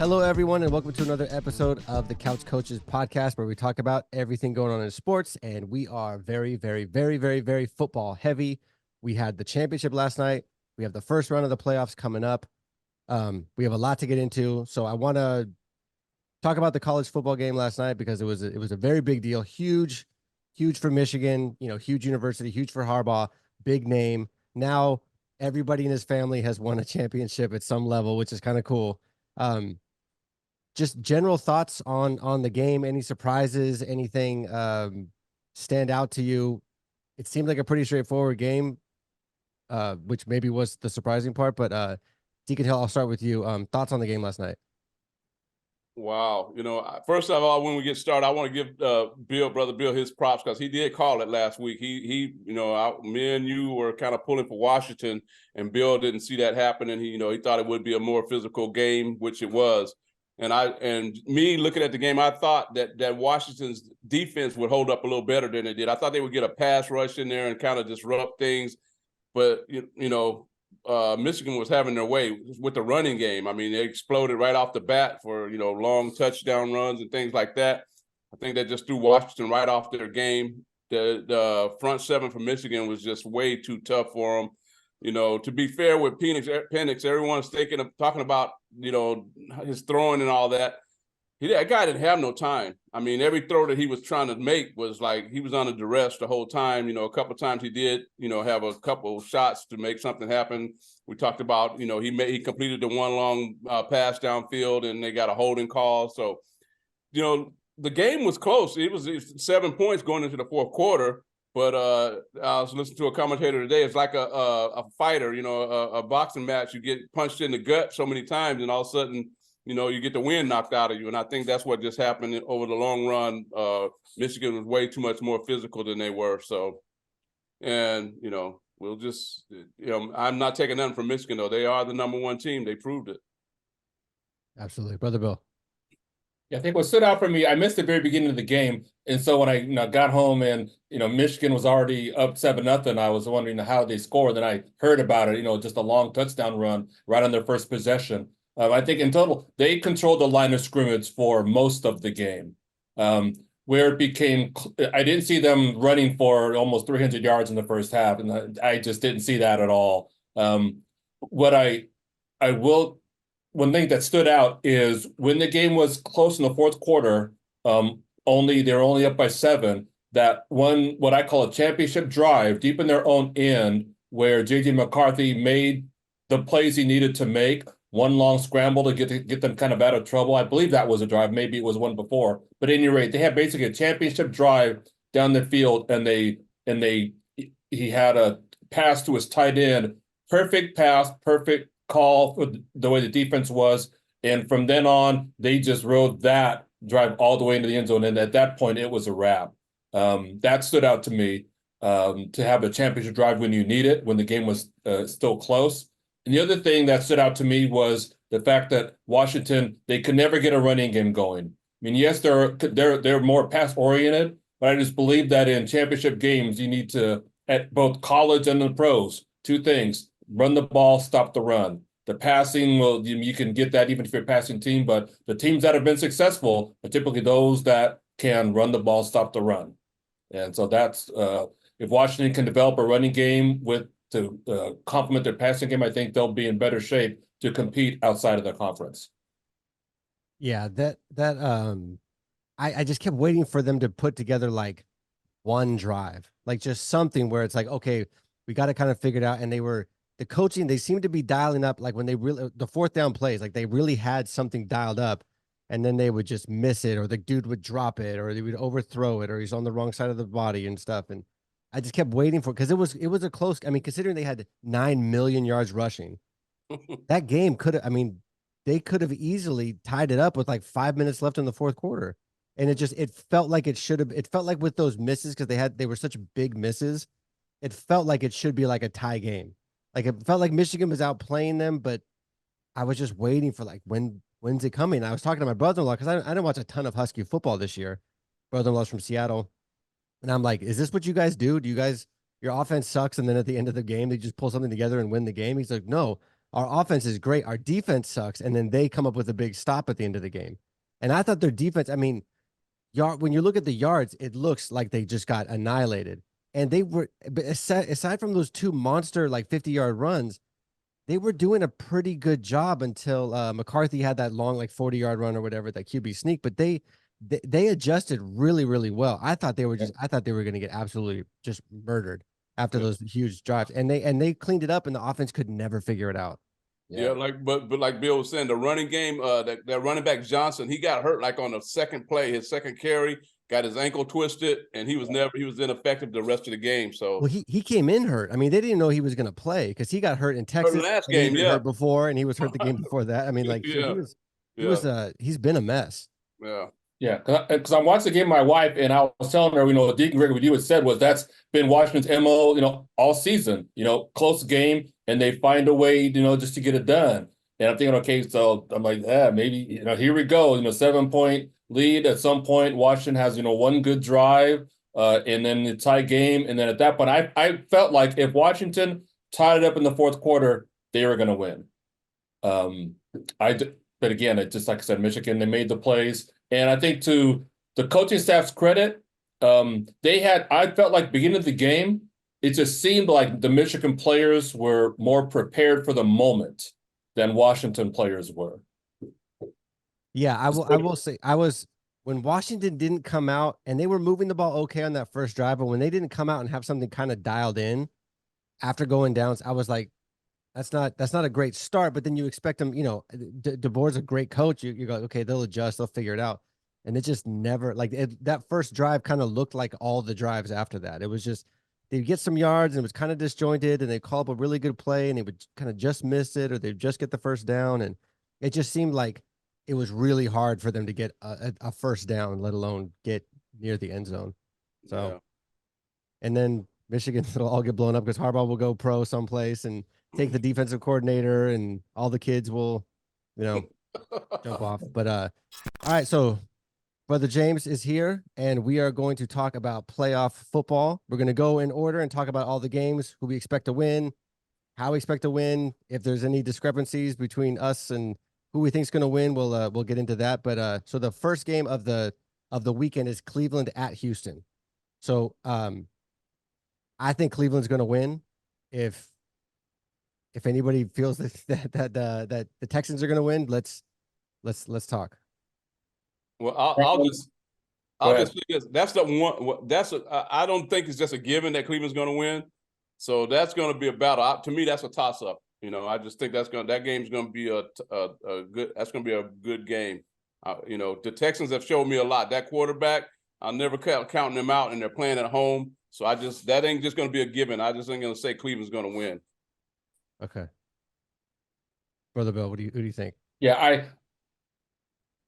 Hello, everyone, and welcome to another episode of the Couch Coaches podcast, where we talk about everything going on in sports. And we are very football heavy. We had the championship last night. We have the first round of the playoffs coming up. We have a lot to get into. So I want to talk about the college football game last night because it was a very big deal. Huge for Michigan, huge university, huge for Harbaugh, big name. Now everybody in his family has won a championship at some level, which is kind of cool. Just general thoughts on the game. Any surprises? Anything stand out to you? It seemed like a pretty straightforward game, which maybe was the surprising part. But Deacon Hill, I'll start with you. Thoughts on the game last night? Wow. First of all, when we get started, I want to give Brother Bill, his props because he did call it last week. Me and you were kind of pulling for Washington, and Bill didn't see that happening. He thought it would be a more physical game, which it was. And me looking at the game, I thought that Washington's defense would hold up a little better than they did. I thought they would get a pass rush in there and kind of disrupt things. But, Michigan was having their way with the running game. I mean, they exploded right off the bat for, long touchdown runs and things like that. I think that just threw Washington right off their game. The front seven for Michigan was just way too tough for them. To be fair with Penix, everyone's talking about, his throwing and all that. That guy didn't have no time. I mean, every throw that he was trying to make was like he was under duress the whole time. A couple of times he did, have a couple of shots to make something happen. We talked about, he completed the one long pass downfield and they got a holding call. So, the game was close. It was 7 points going into the fourth quarter. But I was listening to a commentator today. It's like a fighter, a boxing match. You get punched in the gut so many times, and all of a sudden, you get the wind knocked out of you. And I think that's what just happened over the long run. Michigan was way too much more physical than they were. So, and, we'll just, I'm not taking nothing from Michigan, though. They are the number one team. They proved it. Absolutely. Brother Bill. Yeah, I think what stood out for me, I missed the very beginning of the game. And so when I got home and, Michigan was already up 7-0, I was wondering how they scored. Then I heard about it, just a long touchdown run right on their first possession. I think in total, they controlled the line of scrimmage for most of the game. Where it became, I didn't see them running for almost 300 yards in the first half. And I just didn't see that at all. One thing that stood out is when the game was close in the fourth quarter, they were only up by 7. That one, what I call a championship drive, deep in their own end, where J.J. McCarthy made the plays he needed to make. One long scramble to get them kind of out of trouble. I believe that was a drive. Maybe it was one before. But at any rate, they had basically a championship drive down the field, and he had a pass to his tight end. Perfect pass, perfect call for the way the defense was. And from then on, they just rode that drive all the way into the end zone. And at that point, it was a wrap. That stood out to me, to have a championship drive when you need it, when the game was still close. And the other thing that stood out to me was the fact that Washington, they could never get a running game going. I mean, yes, they're more pass-oriented, but I just believe that in championship games, you need to, at both college and the pros, 2 things: run the ball, stop the run. The passing, well, you can get that even if you're a passing team, but the teams that have been successful are typically those that can run the ball, stop the run. And so that's, if Washington can develop a running game to complement their passing game, I think they'll be in better shape to compete outside of the conference. Yeah, I just kept waiting for them to put together like one drive, like just something where it's like, okay, we got to kind of figure it out. And the coaching, they seemed to be dialing up, like when the fourth down plays, like they really had something dialed up, and then they would just miss it, or the dude would drop it, or they would overthrow it, or he's on the wrong side of the body and stuff. And I just kept waiting for it because it was a close. I mean, considering they had 9 million yards rushing, that game they could have easily tied it up with like 5 minutes left in the fourth quarter. And it felt like it should have. It felt like with those misses, because they were such big misses, it felt like it should be like a tie game. Like it felt like Michigan was outplaying them, but I was just waiting for like when's it coming? I was talking to my brother-in-law because I didn't watch a ton of Husky football this year. Brother-in-law's from Seattle. And I'm like, is this what you guys do? Your offense sucks, and then at the end of the game, they just pull something together and win the game? He's like, no, our offense is great, our defense sucks, and then they come up with a big stop at the end of the game. And I thought their defense, I mean, when you look at the yards, it looks like they just got annihilated. And they were, but aside from those two monster like 50-yard runs, they were doing a pretty good job until McCarthy had that long like 40-yard run or whatever, that QB sneak. But they adjusted really, really well. I thought they were going to get absolutely just murdered after those huge drives, and they cleaned it up, and the offense could never figure it out. Yeah, but like Bill was saying, the running game, that running back Johnson, he got hurt like on the second play, his second carry, got his ankle twisted, and he was ineffective the rest of the game. So well, he came in hurt. I mean, they didn't know he was going to play because he got hurt in Texas last and game, he was yeah, hurt before, and he was hurt the game before that. I mean, like he's been a mess. Yeah. Yeah, because I'm watching the game with my wife, and I was telling her, Deacon Gregory, what you had said was that's been Washington's MO, all season, close game, and they find a way, just to get it done. And I'm thinking, okay, so I'm like, maybe, here we go, 7-point lead at some point. Washington has, one good drive, and then the tie game. And then at that point, I felt like if Washington tied it up in the fourth quarter, they were going to win. But again, it just like I said, Michigan, they made the plays. And I think to the coaching staff's credit, I felt like beginning of the game, it just seemed like the Michigan players were more prepared for the moment than Washington players were. Yeah, I will say when Washington didn't come out, and they were moving the ball okay on that first drive, but when they didn't come out and have something kind of dialed in after going down, I was like, that's not a great start. But then you expect them, DeBoer's a great coach. You go, okay, they'll adjust, they'll figure it out. And it just never, that first drive kind of looked like all the drives after that. It was just, they'd get some yards and it was kind of disjointed, and they call up a really good play and they would kind of just miss it, or they'd just get the first down. And it just seemed like it was really hard for them to get a first down, let alone get near the end zone. So, yeah. And then Michigan will all get blown up because Harbaugh will go pro someplace and take the defensive coordinator, and all the kids will, jump off. But all right, so Brother James is here, and we are going to talk about playoff football. We're going to go in order and talk about all the games, who we expect to win, how we expect to win. If there's any discrepancies between us and who we think is going to win, we'll get into that. But so the first game of the weekend is Cleveland at Houston. So I think Cleveland's going to win. If anybody feels that the Texans are going to win, let's talk. Well, I'll just say this. That's the one. I don't think it's just a given that Cleveland's going to win. So that's going to be a battle. To me, that's a toss up. I just think that game's going to be a good. That's going to be a good game. The Texans have showed me a lot. That quarterback, I'll never counting them out, and they're playing at home. So that ain't just going to be a given. I just ain't going to say Cleveland's going to win. Okay, Brother Bill, who do you think? Yeah,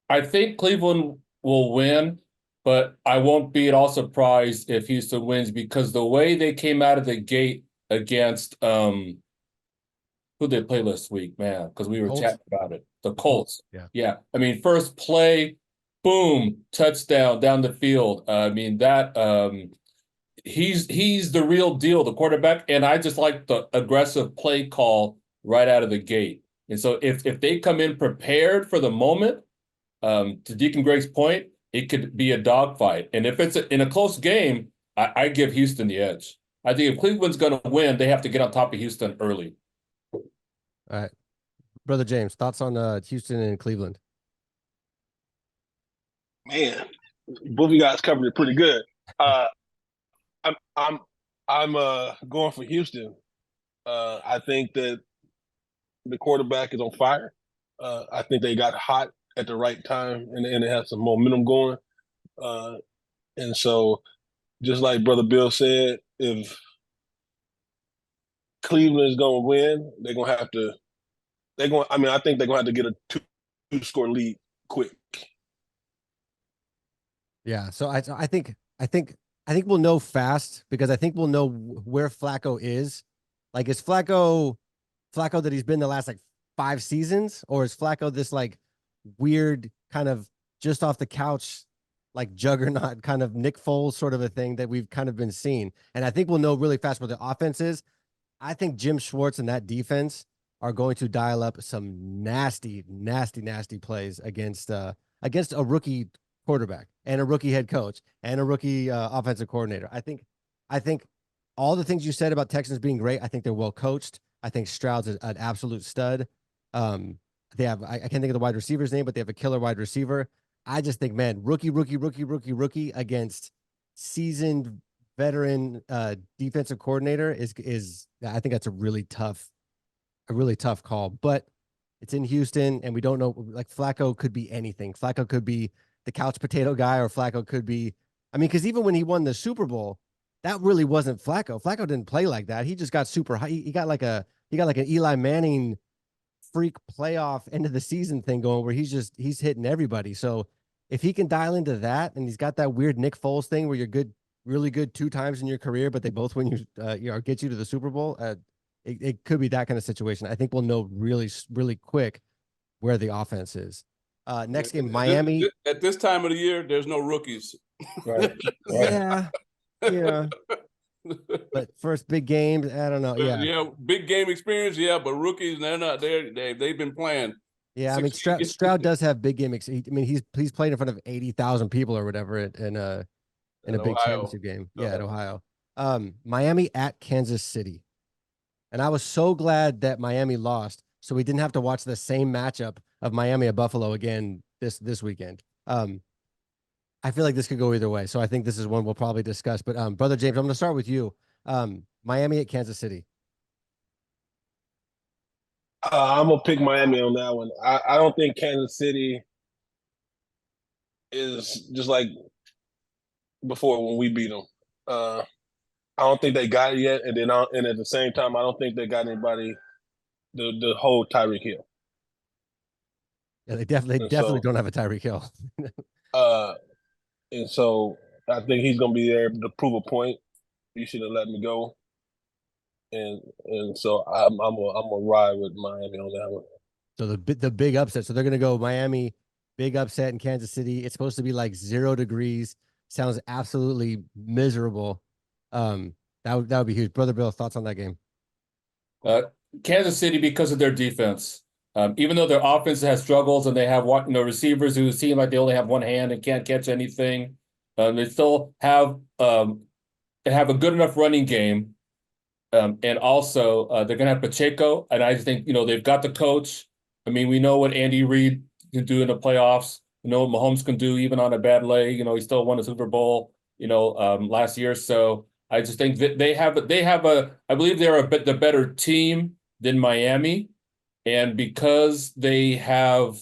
I think Cleveland will win, but I won't be at all surprised if Houston wins, because the way they came out of the gate against who they play last week, man, because we were chatting about it. The Colts. Yeah. I mean, first play, boom, touchdown down the field. I mean, that he's the real deal, the quarterback, and I just like the aggressive play call right out of the gate. And so if they come in prepared for the moment, to Deacon Greg's point, it could be a dogfight. And if it's in a close game, I give Houston the edge. I think if Cleveland's going to win, they have to get on top of Houston early. All right, Brother James, thoughts on Houston and Cleveland? Man, both of you guys covered it pretty good. I'm going for Houston. I think that the quarterback is on fire. I think they got hot at the right time, and it has some momentum going. And so, just like Brother Bill said, if Cleveland is going to win, they're going to have to. I think they're going to have to get a two-score lead quick. Yeah. So I think we'll know fast, because I think we'll know where Flacco is. Like, is Flacco that he's been the last 5 seasons, or is Flacco this weird kind of just off the couch, juggernaut kind of Nick Foles sort of a thing that we've kind of been seeing? And I think we'll know really fast where the offense is. I think Jim Schwartz and that defense are going to dial up some nasty, nasty, nasty plays against a rookie quarterback and a rookie head coach and a rookie offensive coordinator. I think all the things you said about Texans being great, I think they're well coached. I think Stroud's an absolute stud. They have I can't think of the wide receiver's name, but they have a killer wide receiver. I just think, man, rookie against seasoned veteran defensive coordinator is I think that's a really tough call. But it's in Houston, and we don't know. Like Flacco could be anything. Flacco could be the couch potato guy, or Flacco could be. I mean, because even when he won the Super Bowl, that really wasn't Flacco. Flacco didn't play like that. He just got super high. He got like an Eli Manning freak playoff end of the season thing going where he's hitting everybody. So if he can dial into that, and he's got that weird Nick Foles thing where you're good, really good 2 times in your career, but they both win you, get you to the Super Bowl. It could be that kind of situation. I think we'll know really, really quick where the offense is. Next game, Miami. At this time of the year, there's no rookies. Right. Yeah. But first big game, I don't know. Yeah. Big game experience, but rookies, they're not there. They've been playing. Yeah, I mean Stroud does have big game. I mean he's played in front of 80,000 people or whatever in a big championship game. Yeah, at Ohio. Miami at Kansas City. And I was so glad that Miami lost, so we didn't have to watch the same matchup of Miami at Buffalo again this weekend. I feel like this could go either way, so I think this is one we'll probably discuss. But Brother James, I'm going to start with you. Miami at Kansas City. I'm gonna pick Miami on that one. I don't think Kansas City is just like before when we beat them. I don't think they got it yet, and at the same time, I don't think they got anybody to hold Tyreek Hill. Yeah, they definitely don't have a Tyreek Hill. And so I think he's gonna be there to prove a point. You should have let me go. And so I'm gonna ride with Miami on that one. So the big upset. So they're gonna go Miami, big upset in Kansas City. It's supposed to be like 0 degrees. Sounds absolutely miserable. That would be huge. Brother Bill, thoughts on that game? Kansas City, because of their defense. Even though their offense has struggles and they have receivers who seem like they only have one hand and can't catch anything, they still have a good enough running game. And also, they're going to have Pacheco, and I just think, they've got the coach. I mean, we know what Andy Reid can do in the playoffs. We know what Mahomes can do even on a bad leg. He still won a Super Bowl, last year. So I just think that I believe they're the better team than Miami. And because they have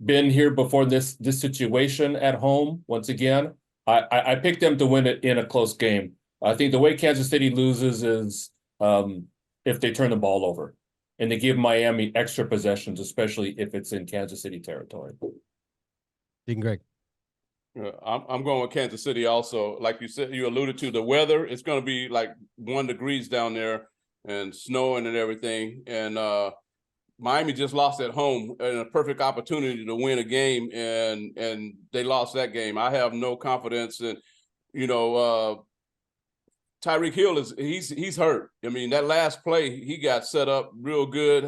been here before this situation at home, once again, I picked them to win it in a close game. I think the way Kansas City loses is if they turn the ball over and they give Miami extra possessions, especially if it's in Kansas City territory. Deacon Greg. I'm going with Kansas City also. Like you said, you alluded to the weather. It's going to be like 1 degree down there and snowing and everything. And Miami just lost at home and a perfect opportunity to win a game, and they lost that game. I have no confidence in, Tyreek Hill he's hurt. I mean, that last play, he got set up real good.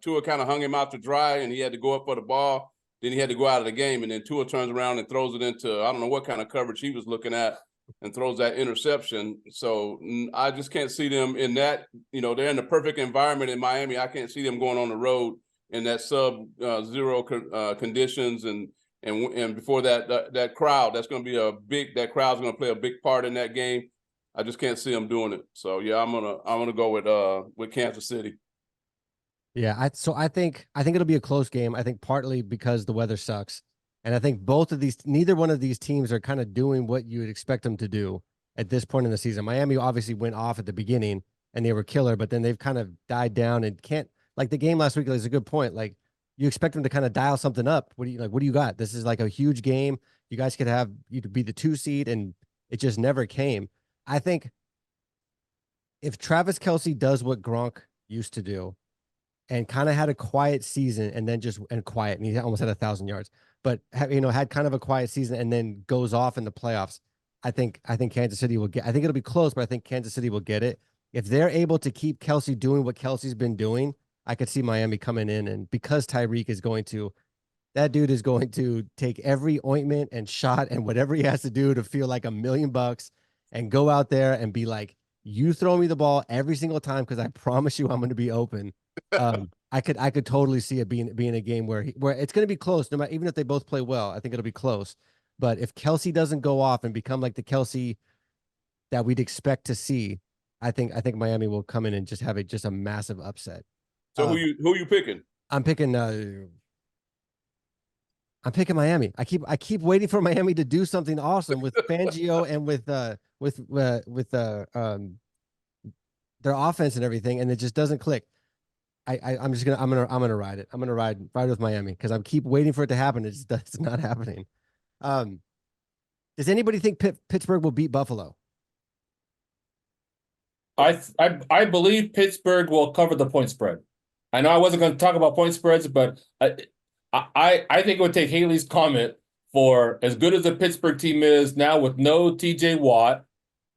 Tua kind of hung him out to dry, and he had to go up for the ball. Then he had to go out of the game, and then Tua turns around and throws it into, I don't know what kind of coverage he was looking at, and throws that interception. So I just can't see them in that. They're in the perfect environment in Miami. I can't see them going on the road in that sub-zero conditions, and before that crowd, that's going to be that crowd's going to play a big part in that game. I just can't see them doing it. So yeah, I'm gonna go with Kansas City. Yeah, I think it'll be a close game. I think partly because the weather sucks, and I think neither one of these teams are kind of doing what you would expect them to do at this point in the season. Miami obviously went off at the beginning and they were killer, but then they've kind of died down and can't. Like the game last week is a good point. Like you expect them to kind of dial something up. What do you got? This is like a huge game. You guys could be the 2 seed, and it just never came. I think if Travis Kelce does what Gronk used to do and kind of had a quiet season and then and he almost had 1,000 yards, but had kind of a quiet season and then goes off in the playoffs, I think Kansas City will get, I think it'll be close, but I think Kansas City will get it. If they're able to keep Kelce doing what Kelce's been doing, I could see Miami coming in, and because Tyreek is that dude is going to take every ointment and shot and whatever he has to do to feel like $1,000,000 and go out there and be like, you throw me the ball every single time because I promise you I'm going to be open. I could totally see it being a game where it's going to be close, no matter, even if they both play well. I think it'll be close. But if Kelsey doesn't go off and become like the Kelsey that we'd expect to see, I think Miami will come in and just have a massive upset. So who you picking? I'm picking Miami. I keep waiting for Miami to do something awesome with Fangio and with their offense and everything, and it just doesn't click. I'm gonna ride it. I'm gonna ride with Miami because I keep waiting for it to happen. It's not happening. Does anybody think Pittsburgh will beat Buffalo? I believe Pittsburgh will cover the point spread. I know I wasn't going to talk about point spreads, but I think it would take Haley's comment for as good as the Pittsburgh team is now with no TJ Watt,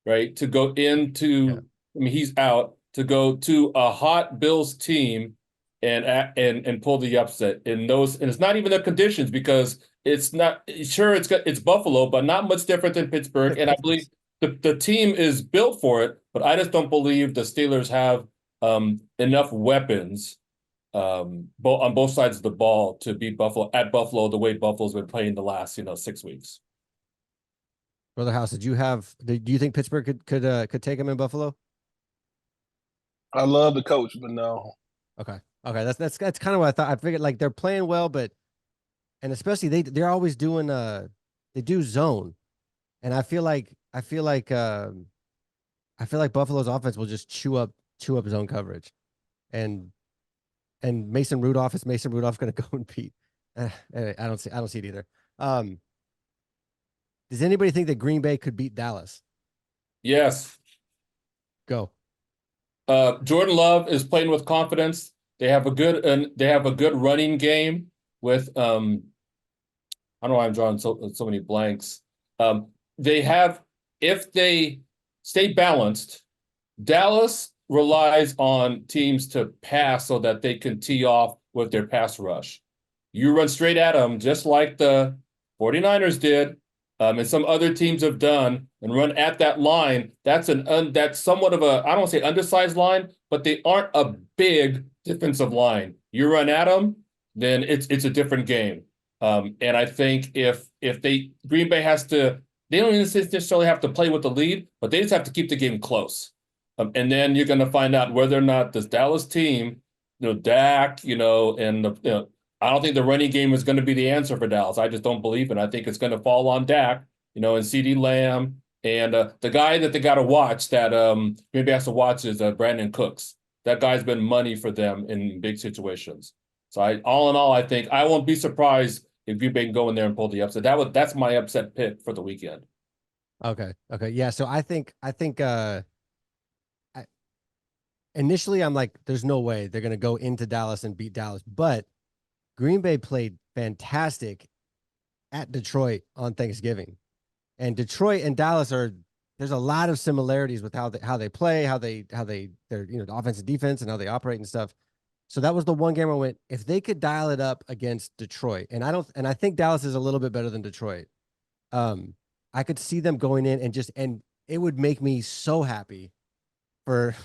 right, to go into, I mean, he's out, to go to a hot Bills team and pull the upset in those. And it's not even the conditions because it's not, sure, it's Buffalo, but not much different than Pittsburgh. And I believe the team is built for it, but I just don't believe the Steelers have enough weapons on both sides of the ball to beat Buffalo at Buffalo the way Buffalo's been playing the last 6 weeks. Brother House, do you think Pittsburgh could take him in Buffalo? I love the coach, but no. Okay, that's kind of what I thought. I figured like they're playing well, and especially they're always doing they do zone, and I feel like Buffalo's offense will just chew up zone coverage, and Mason Rudolph is Mason Rudolph going to go and beat? I don't see it either. Does anybody think that Green Bay could beat Dallas? Yes. Go. Jordan Love is playing with confidence. They have a good running game with I don't know why I'm drawing so many blanks. They have, if they stay balanced, Dallas relies on teams to pass so that they can tee off with their pass rush. You run straight at them, just like the 49ers did, and some other teams have done, and run at that line. That's somewhat of a, I don't want to say undersized line, but they aren't a big defensive line. You run at them, then it's a different game. And I think if Green Bay has to, they don't necessarily have to play with the lead, but they just have to keep the game close. And then you're going to find out whether or not this Dallas team, Dak, and I don't think the running game is going to be the answer for Dallas. I just don't believe it. I think it's going to fall on Dak, and CeeDee Lamb, and the guy that they got to watch that maybe has to watch is Brandon Cooks. That guy's been money for them in big situations. So all in all, I think I won't be surprised if Green Bay can go in there and pull the upset. That's my upset pick for the weekend. Okay. Yeah. So I think initially I'm like, there's no way they're going to go into Dallas and beat Dallas, but Green Bay played fantastic at Detroit on Thanksgiving, and Detroit and Dallas there's a lot of similarities with how they play, how they're the offense and defense and how they operate and stuff. So that was the one game I went, if they could dial it up against Detroit, and I think Dallas is a little bit better than Detroit. I could see them going in and it would make me so happy for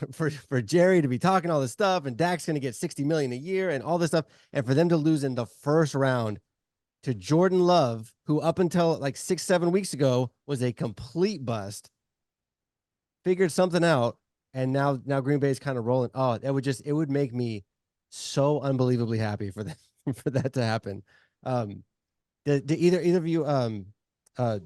Jerry to be talking all this stuff, and Dak's going to get $60 million a year and all this stuff, and for them to lose in the first round to Jordan Love, who up until like 6-7 weeks ago was a complete bust, figured something out, and now Green Bay is kind of rolling. Oh, it would make me so unbelievably happy for that to happen. Did either of you I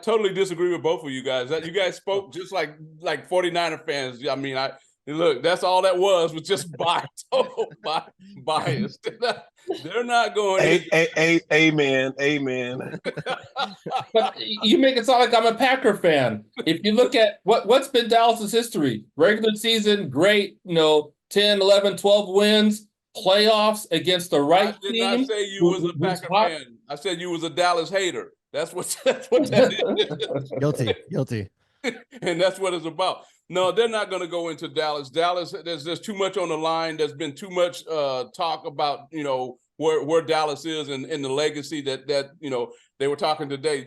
totally disagree with both of you guys. You guys spoke just like 49er fans. I mean, look, that's all that was just total bias. They're not going. Amen. But you make it sound like I'm a Packer fan. If you look at what's been Dallas's history, regular season, great, 10, 11, 12 wins, playoffs against the right team. I did not say you was a Packer fan. I said you was a Dallas hater. That's what that is. Guilty. and that's what it's about. No, they're not going to go into Dallas. Dallas, there's too much on the line. There's been too much talk about where Dallas is and the legacy that they were talking today.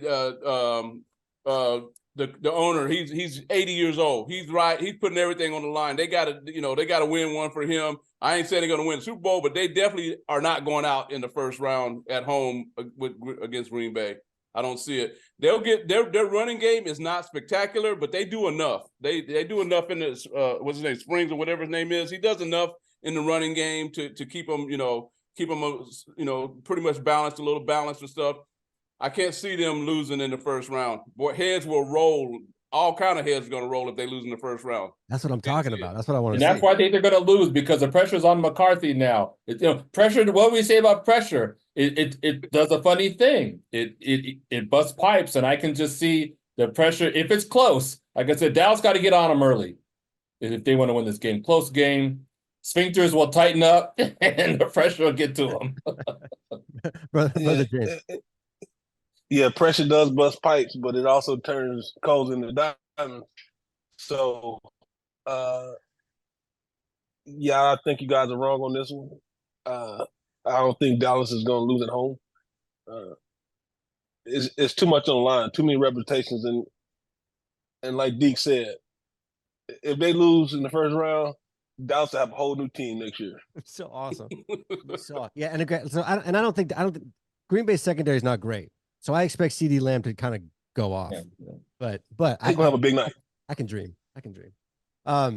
The owner, he's 80 years old. He's right. He's putting everything on the line. They got to win one for him. I ain't saying they're going to win the Super Bowl, but they definitely are not going out in the first round at home against Green Bay. I don't see it. They'll get their running game is not spectacular, but they do enough. They do enough in this what's his name, Springs or whatever his name is. He does enough in the running game to keep them pretty much balanced, a little balanced and stuff. I can't see them losing in the first round. Boy, heads will roll. All kind of heads are going to roll if they lose in the first round. That's what I'm talking about. That's what I want to And see. that's why I think they're going to lose, because the pressure's on McCarthy now. Pressure. What do we say about pressure? It does a funny thing. It busts pipes, and I can just see the pressure. If it's close, like I said, Dallas got to get on them early if they want to win this game. Close game, sphincters will tighten up, and the pressure will get to them. Brother James. Yeah, pressure does bust pipes, but it also turns coals into diamonds. So, yeah, I think you guys are wrong on this one. I don't think Dallas is going to lose at home. It's too much on the line, too many reputations, and like Deke said, if they lose in the first round, Dallas will have a whole new team next year. It's so awesome. Yeah, and I don't think Green Bay's secondary is not great. So I expect CeeDee Lamb to kind of go off. Yeah. But he's gonna have a big night. I can dream. Y'all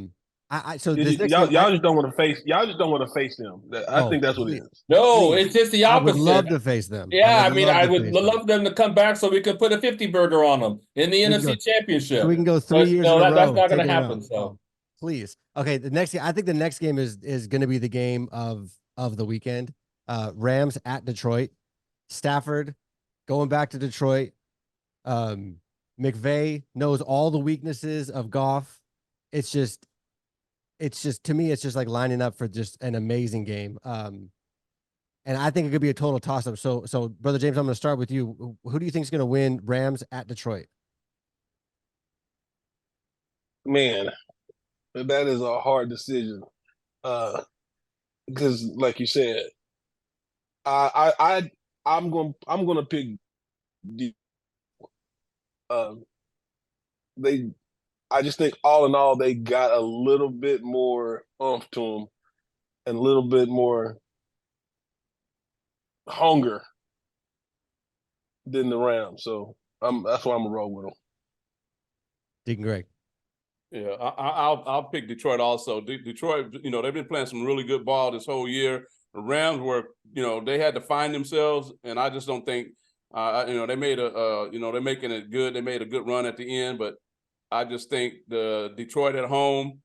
just don't want to face. Y'all just don't want to face them. I think that's what it is. No, it's just the opposite. I would love to face them. Yeah, I would love them to come back so we could put a 50 burger on them in the NFC Championship. So we can go 3 years in a row. That's not going to happen. So please, okay. I think the next game is going to be the game of the weekend. Rams at Detroit. Stafford going back to Detroit. McVay knows all the weaknesses of Goff. It's just to me, it's just like lining up for just an amazing game. And I think it could be a total toss up. So Brother James, I'm going to start with you. Who do you think is going to win Rams at Detroit? Man, that is a hard decision. Because like you said, I'm gonna pick I just think all in all they got a little bit more oomph to them and a little bit more hunger than the Rams. So that's why I'm gonna roll with them. Deacon Greg. Yeah, I'll pick Detroit also. Detroit, they've been playing some really good ball this whole year. The Rams were, they had to find themselves, and I just don't think, they made they're making it good. They made a good run at the end, but I just think the Detroit at home,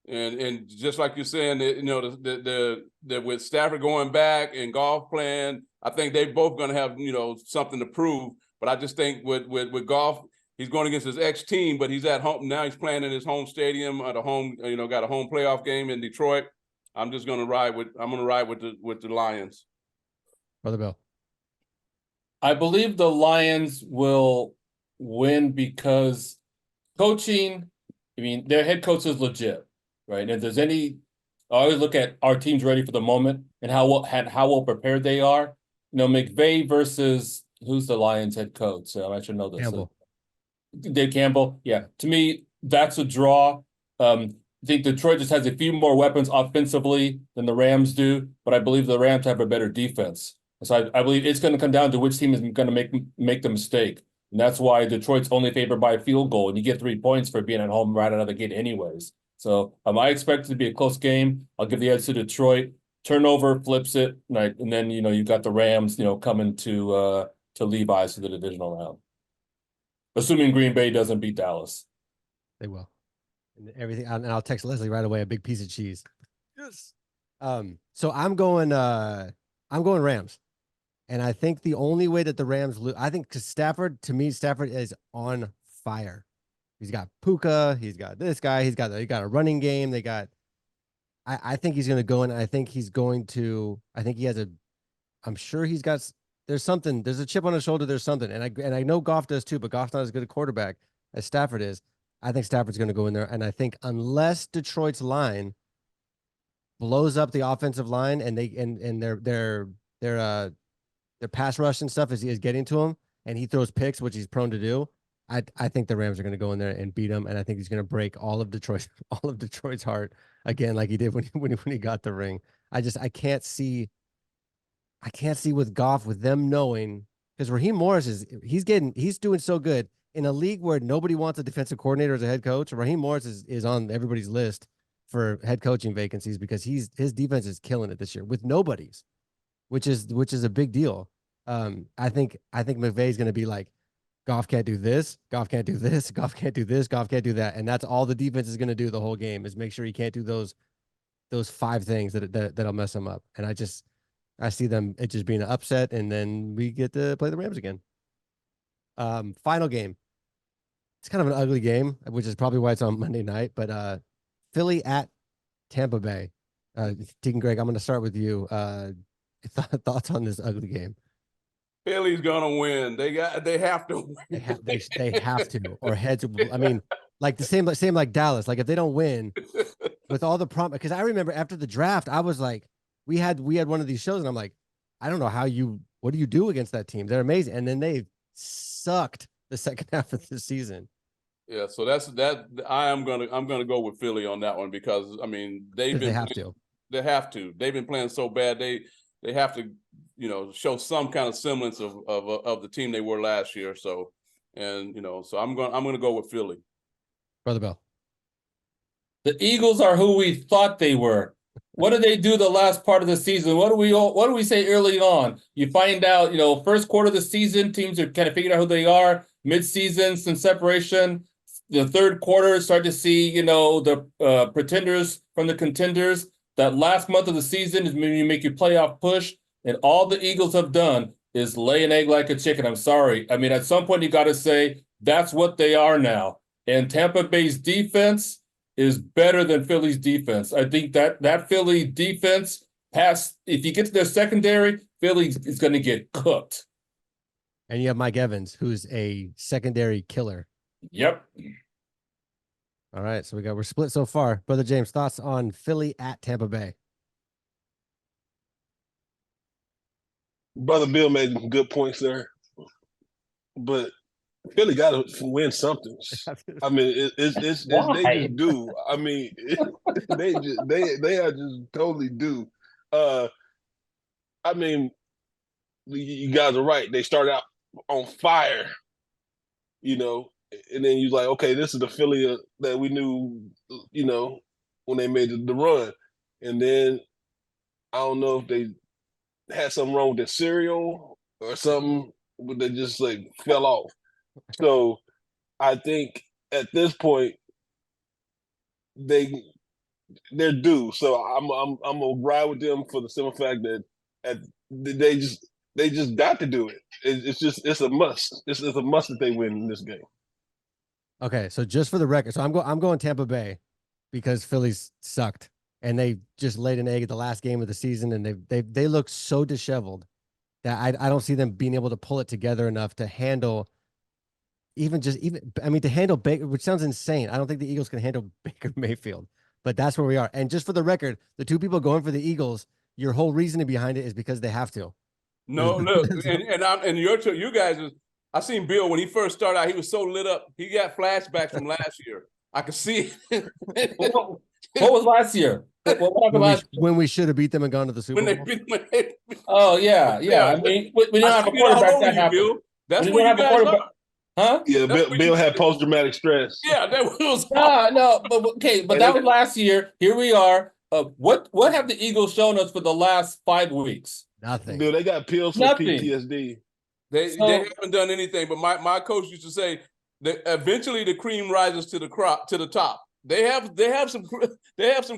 and just like you're saying, that with Stafford going back and Goff playing, I think they both going to have something to prove. But I just think with Goff, he's going against his ex-team, but he's at home now. He's playing in his home stadium at a home, got a home playoff game in Detroit. I'm just going to ride with the Lions. Brother Bill. I believe the Lions will win because coaching, their head coach is legit, right? And if there's I always look at our teams ready for the moment and how well prepared they are. McVay versus who's the Lions head coach? So I should know this. Campbell. Dave Campbell. Yeah. To me, that's a draw. I think Detroit just has a few more weapons offensively than the Rams do, but I believe the Rams have a better defense. So I believe it's going to come down to which team is going to make the mistake. And that's why Detroit's only favored by a field goal, and you get 3 points for being at home right out of the gate anyways. So I expect it to be a close game. I'll give the edge to Detroit. Turnover flips it, right? And then, you got the Rams, coming to Levi's to the divisional round. Assuming Green Bay doesn't beat Dallas. They will. And everything, and I'll text Leslie right away, a big piece of cheese. Yes. So I'm going Rams. And I think the only way that the Rams lose, I think because Stafford is on fire. He's got Puka, he's got this guy, he got a running game. I think he's going to go in. I'm sure there's a chip on his shoulder. There's something. And I know Goff does too, but Goff's not as good a quarterback as Stafford is. I think Stafford's going to go in there, and I think unless Detroit's line blows up the offensive line and they and their pass rush and stuff is getting to him, and he throws picks, which he's prone to do. I think the Rams are going to go in there and beat him, and I think he's going to break all of Detroit's heart again, like he did when he got the ring. I can't see with Goff, with them knowing, because Raheem Morris he's doing so good in a league where nobody wants a defensive coordinator as a head coach. Raheem Morris is on everybody's list for head coaching vacancies because his defense is killing it this year with nobodies, which is a big deal. I think McVay's going to be like, Goff can't do this, Goff can't do this, Goff can't do this, Goff can't do that, and that's all the defense is going to do the whole game is make sure he can't do those 5 things that'll mess him up. And I see them it just being an upset, and then we get to play the Rams again. Final game. It's kind of an ugly game, which is probably why it's on Monday night. But Philly at Tampa Bay. Tegan Greg, I'm going to start with you. Thoughts on this ugly game? Philly's gonna win. They have to win. They have to, or heads. I mean, like the same like Dallas. Like if they don't win, with all the because I remember after the draft, I was like, we had one of these shows, and I'm like, I don't know what do you do against that team? They're amazing, and then they sucked the second half of the season. Yeah, so I'm gonna go with Philly on that one because I mean they have to. They've been playing so bad. They have to, show some kind of semblance of the team they were last year. So, so I'm gonna go with Philly. Brother Bell. The Eagles are who we thought they were. What did they do the last part of the season? What do we say early on? You find out, first quarter of the season, teams are kind of figuring out who they are. Mid-season, some separation. The third quarter, start to see, the pretenders from the contenders. That last month of the season is when you make your playoff push, and all the Eagles have done is lay an egg like a chicken. I'm sorry. I mean, at some point you got to say that's what they are now. And Tampa Bay's defense is better than Philly's defense. I think that Philly defense if you get to their secondary, Philly is going to get cooked. And you have Mike Evans, who's a secondary killer. Yep. All right, so we're split so far. Brother James, thoughts on Philly at Tampa Bay? Brother Bill made good points there, but Philly got to win something. I mean, it's they just do. I mean, they are just totally do. I mean, you guys are right. They started out on fire, and then you're like, okay, this is the Philly that we knew, when they made the run. And then I don't know if they had something wrong with their cereal or something, but they just like fell off. So I think at this point they're due. So I'm gonna ride with them for the simple fact that they just got to do it. It's a must. It's a must that they win in this game. Okay, so just for the record, so I'm going Tampa Bay because Philly's sucked and they just laid an egg at the last game of the season, and they look so disheveled that I don't see them being able to pull it together enough to handle to handle Baker, which sounds insane. I don't think the Eagles can handle Baker Mayfield, but that's where we are. And just for the record, the two people going for the Eagles, your whole reasoning behind it is because they have to. No, look, and you guys. I seen Bill when he first started out. He was so lit up. He got flashbacks from last year. I could see it. What was last year? When we should have beat them and gone to the Super Bowl. Oh yeah. I mean, we don't have a quarterback that happened. That's what you guys are. Huh? Yeah, Bill had post-traumatic stress. Yeah, that was no, but okay, but that was last year. Here we are. What have the Eagles shown us for the last 5 weeks? Nothing. Bill, they got pills for PTSD. They haven't done anything. But my coach used to say that eventually the cream rises to the top. They have some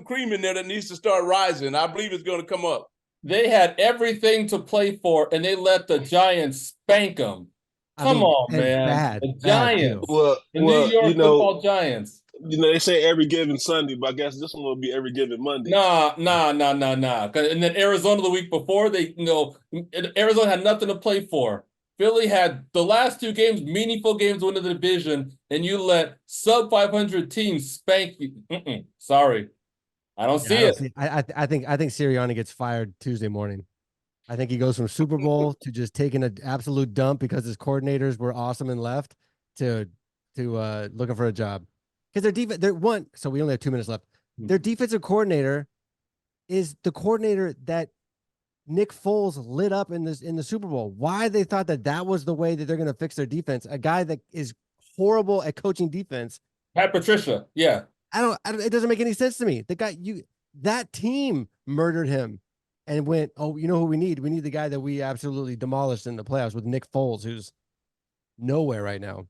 cream in there that needs to start rising. I believe it's going to come up. They had everything to play for, and they let the Giants spank them. Come on, man. The Giants. The New York football Giants. They say every given Sunday, but I guess this one will be every given Monday. Nah. And then Arizona the week before, Arizona had nothing to play for. Philly had the last 2 games, meaningful games to win the division, and you let sub 500 teams spank you. Sorry, I don't see it. I think Sirianni gets fired Tuesday morning. I think he goes from Super Bowl to just taking an absolute dump because his coordinators were awesome and left to looking for a job. Because their defense, so we only have 2 minutes left. Their defensive coordinator is the coordinator that Nick Foles lit up in the Super Bowl. Why they thought that was the way that they're going to fix their defense? A guy that is horrible at coaching defense. Pat Patricia, yeah. I don't. It doesn't make any sense to me. The guy, that team murdered him, and went, oh, you know who we need? We need the guy that we absolutely demolished in the playoffs with Nick Foles, who's nowhere right now.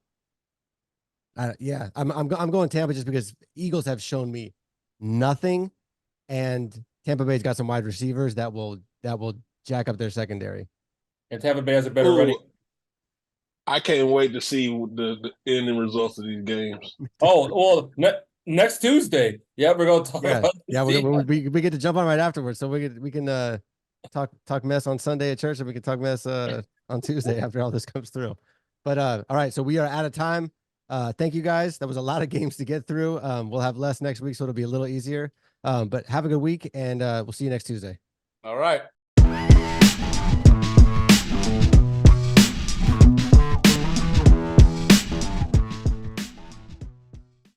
Yeah, I'm going Tampa just because Eagles have shown me nothing, and Tampa Bay's got some wide receivers that will jack up their secondary. And Tampa Bay has a better running. I can't wait to see the ending results of these games. Oh, well, next Tuesday. Yeah, we're going to talk about we get to jump on right afterwards, so we can talk mess on Sunday at church, and we can talk mess on Tuesday after all this comes through. But all right, so we are out of time. Thank you guys. That was a lot of games to get through. We'll have less next week, so it'll be a little easier. But have a good week, and we'll see you next Tuesday. All right.